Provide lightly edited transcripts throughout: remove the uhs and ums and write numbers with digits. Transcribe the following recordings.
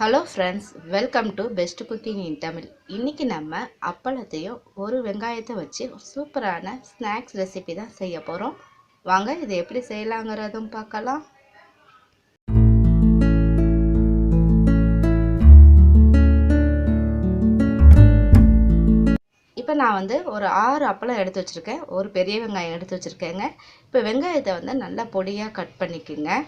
Hello friends, welcome to best cooking இன் தமிழ். இன்றைக்கி நம்ம அப்பளத்தையும் ஒரு வெங்காயத்தை வச்சு சூப்பரான ஸ்நாக்ஸ் ரெசிபி தான் செய்ய போகிறோம். வாங்க இதை எப்படி செய்யலாங்கிறதும் பார்க்கலாம். இப்போ நான் ஒரு 6 அப்பளம் எடுத்து வச்சுருக்கேன். ஒரு பெரிய வெங்காயம் எடுத்து வச்சுருக்கேங்க. இப்போ வெங்காயத்தை நல்லா பொடியாக கட் பண்ணிக்கோங்க.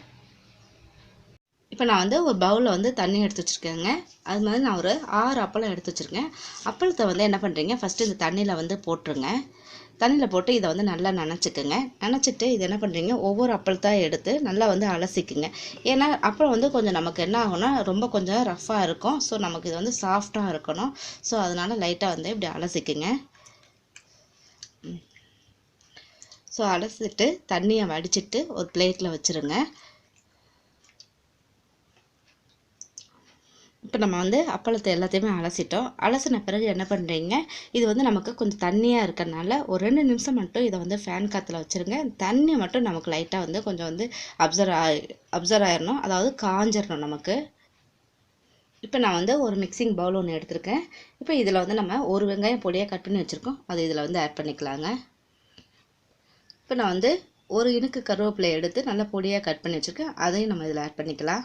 இப்போ நான் ஒரு பவுலில் தண்ணி எடுத்து வச்சுருக்கேங்க. அது மாதிரி நான் ஒரு 6 அப்பளம் எடுத்து வச்சுருக்கேன். அப்பளத்தை என்ன பண்ணுறீங்க, ஃபஸ்ட்டு இந்த தண்ணியில் போட்டுருங்க. தண்ணியில் போட்டு இதை நல்லா நனைச்சிக்கோங்க. நனைச்சிட்டு இது என்ன பண்ணுறீங்க, ஒவ்வொரு அப்பளத்தாக எடுத்து நல்லா அலசிக்குங்க. ஏன்னா அப்பளம் கொஞ்சம் நமக்கு என்ன ஆகும்னா ரொம்ப கொஞ்சம் ரஃப்பாக இருக்கும். ஸோ நமக்கு இது சாஃப்டாக இருக்கணும். ஸோ அதனால் லைட்டாக இப்படி அலசிக்குங்க. ஸோ அலசிட்டு தண்ணியை வடிச்சிட்டு ஒரு பிளேட்டில் வச்சுருங்க. இப்போ நம்ம அப்பளத்தை எல்லாத்தையுமே அலசிட்டோம். அலசின பிறகு என்ன பண்ணுறீங்க, இது நமக்கு கொஞ்சம் தண்ணியாக இருக்கிறனால ஒரு 2 நிமிஷம் மட்டும் இதை ஃபேன் காற்றுல வச்சுருங்க. தண்ணி மட்டும் நமக்கு லைட்டாக கொஞ்சம் அப்சர்வ் ஆயிடணும், அதாவது காஞ்சிடணும் நமக்கு. இப்போ நான் ஒரு மிக்சிங் பவுல் ஒன்று எடுத்திருக்கேன். இப்போ இதில் நம்ம ஒரு வெங்காயம் பொடியாக கட் பண்ணி வச்சுருக்கோம். அது இதில் ஆட் பண்ணிக்கலாங்க. இப்போ நான் ஒரு இனுக்கு கருவேப்பிலை எடுத்து நல்லா பொடியாக கட் பண்ணி வச்சுருக்கேன். அதையும் நம்ம இதில் ஆட் பண்ணிக்கலாம்.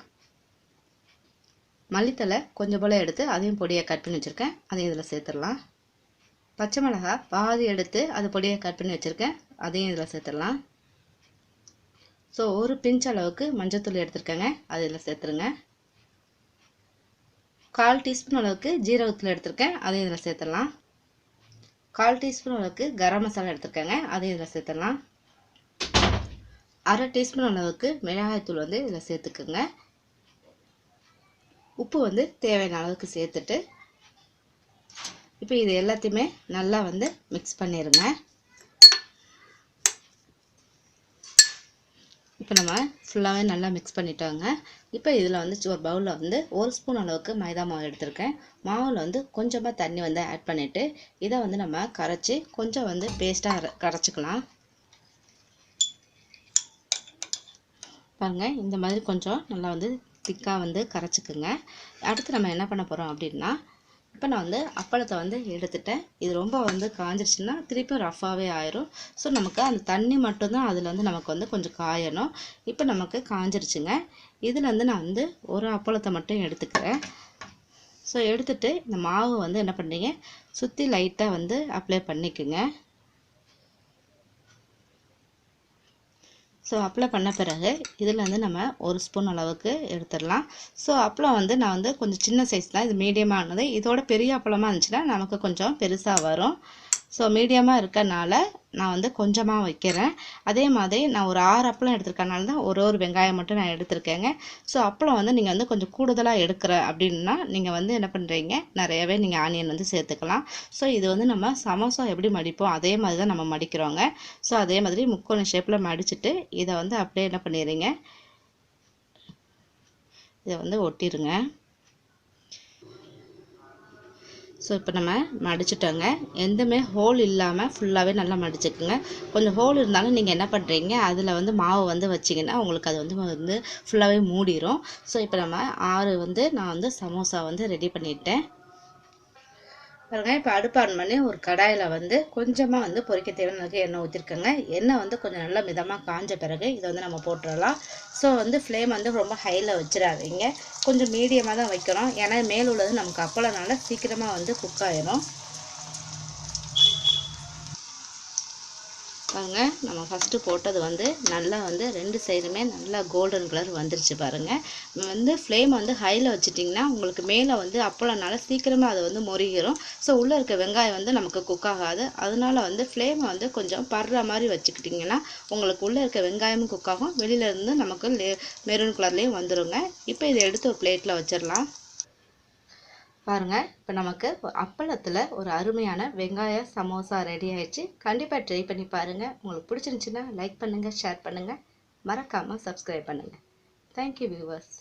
மல்லித்தலை கொஞ்சம் போல் எடுத்து அதையும் பொடியாக கட் பண்ணி வச்சுருக்கேன். அதையும் இதில் சேர்த்துடலாம். பச்சை மிளகாய் பாதி எடுத்து அது பொடியாக கட் பண்ணி வச்சுருக்கேன். அதையும் இதில் சேர்த்துடலாம். ஸோ ஒரு பிஞ்ச் அளவுக்கு மஞ்சத்தூள் எடுத்துருக்கேங்க. அது இதில் சேர்த்துருங்க. 1/4 டீஸ்பூன் அளவுக்கு ஜீரகத்தூள் எடுத்துருக்கேன். அதையும் இதில் சேர்த்துடலாம். 1/4 டீஸ்பூன் அளவுக்கு கரம் மசாலா எடுத்துருக்கேங்க. அதையும் இதில் சேர்த்துடலாம். 1/2 டீஸ்பூன் அளவுக்கு மிளகாய்த்தூள் இதில் சேர்த்துக்குங்க. உப்பு தேவையான அளவுக்கு சேர்த்துட்டு இப்போ இது எல்லாத்தையுமே நல்லா மிக்ஸ் பண்ணிடுங்க. இப்போ நம்ம ஃபுல்லாகவே நல்லா மிக்ஸ் பண்ணிட்டோங்க. இப்போ இதில் ஒரு பவுலில் 1 ஸ்பூன் அளவுக்கு மைதா மாவு எடுத்திருக்கேன். மாவில் கொஞ்சமாக தண்ணி ஆட் பண்ணிவிட்டு இதை நம்ம கரைச்சி கொஞ்சம் பேஸ்ட்டாக கரைச்சிக்கலாம். பாருங்கள், இந்த மாதிரி கொஞ்சம் நல்லா திக்காக கரைச்சிக்குங்க. அடுத்து நம்ம என்ன பண்ண போகிறோம் அப்படின்னா, இப்போ நான் அப்பளத்தை எடுத்துட்டேன். இது ரொம்ப காஞ்சிருச்சுன்னா திருப்பி ரஃப்பாகவே ஆயிரும். ஸோ நமக்கு அந்த தண்ணி மட்டும்தான் அதில் நமக்கு கொஞ்சம் காயணும். இப்போ நமக்கு காஞ்சிருச்சுங்க. இதில் நான் ஒரு அப்பளத்தை மட்டும் எடுத்துக்கிறேன். ஸோ எடுத்துகிட்டு இந்த மாவு என்ன பண்ணுறீங்க, சுற்றி லைட்டாக அப்ளை பண்ணிக்குங்க. ஸோ அப்ளை பண்ண பிறகு இதில் நம்ம 1 ஸ்பூன் அளவுக்கு எடுத்துடலாம். ஸோ அப்பளம் நான் கொஞ்சம் சின்ன சைஸ் தான், இது மீடியமானது. இதோட பெரிய அப்பளமாக இருந்துச்சுன்னா நமக்கு கொஞ்சம் பெருசாக வரும். ஸோ மீடியமாக இருக்கனால நான் கொஞ்சமாக வைக்கிறேன். அதே மாதிரி நான் ஒரு 6 அப்பளம் எடுத்துருக்கனால தான் ஒரு வெங்காயம் மட்டும் நான் எடுத்திருக்கேங்க. ஸோ அப்பளம் நீங்கள் கொஞ்சம் கூடுதலாக எடுக்கிற அப்படின்னா நீங்கள் என்ன பண்ணுறீங்க, நிறையவே நீங்கள் ஆனியன் சேர்த்துக்கலாம். ஸோ இது நம்ம சமோசா எப்படி மடிப்போம் அதே மாதிரி தான் நம்ம மடிக்கிறோங்க. ஸோ அதே மாதிரி முக்கோண ஷேப்பில் மடிச்சுட்டு இதை அப்படியே என்ன பண்ணிடுறீங்க, இதை ஒட்டிடுங்க. ஸோ இப்போ நம்ம மடிச்சிட்டோங்க. எந்தமே ஹோல் இல்லாமல் ஃபுல்லாகவே நல்லா மடிச்சுக்குங்க. கொஞ்சம் ஹோல் இருந்தாலும் நீங்கள் என்ன பண்ணுறீங்க, அதில் மாவு வச்சிங்கன்னா உங்களுக்கு அது ஃபுல்லாகவே மூடிடும். ஸோ இப்போ நம்ம 6 நான் சமோசா ரெடி பண்ணிட்டேன். பாருங்க, இப்போ அடுப்பு ஆன் பண்ணி ஒரு கடாயில் கொஞ்சமாக பொரிக்க தேவையான எண்ணெய் ஊற்றிருக்கேங்க. எண்ணெய் கொஞ்சம் நல்லா மிதமாக காஞ்ச பிறகு இதை நம்ம போட்டுடலாம். ஸோ ஃப்ளேம் ரொம்ப ஹையில் வச்சிடாதீங்க, கொஞ்சம் மீடியமாக தான் வைக்கிறோம். ஏன்னா மேல் உள்ளது நமக்கு அப்பளம்னால சீக்கிரமாக குக் ஆயிடும். பாருங்க, நம்ம ஃபஸ்ட்டு போட்டது நல்லா 2 சைடுமே நல்லா கோல்டன் கலர் வந்துருச்சு. பாருங்கள், ஃப்ளேம் ஹையில் வச்சிட்டிங்கன்னா உங்களுக்கு மேலே அப்பளம்னால சீக்கிரமாக அது முறிகிரும். ஸோ உள்ளே இருக்க வெங்காயம் நமக்கு குக் ஆகாது. அதனால ஃப்ளேமை கொஞ்சம் படுற மாதிரி வச்சுக்கிட்டிங்கன்னா உங்களுக்கு உள்ளே இருக்க வெங்காயமும் குக் ஆகும், வெளியிலேருந்து நமக்கு மெரூன் கலர்லேயும் வந்துடுங்க. இப்போ இதை எடுத்து ஒரு பிளேட்டில் வச்சிடலாம். பாருங்கள், இப்போ நமக்கு அப்பளத்தில் ஒரு அருமையான வெங்காய சமோசா ரெடி ஆயிடுச்சு. கண்டிப்பாக ட்ரை பண்ணி பாருங்கள். உங்களுக்கு பிடிச்சிருந்துச்சுன்னா லைக் பண்ணுங்கள், ஷேர் பண்ணுங்கள், மறக்காமல் சப்ஸ்கிரைப் பண்ணுங்கள். Thank you viewers.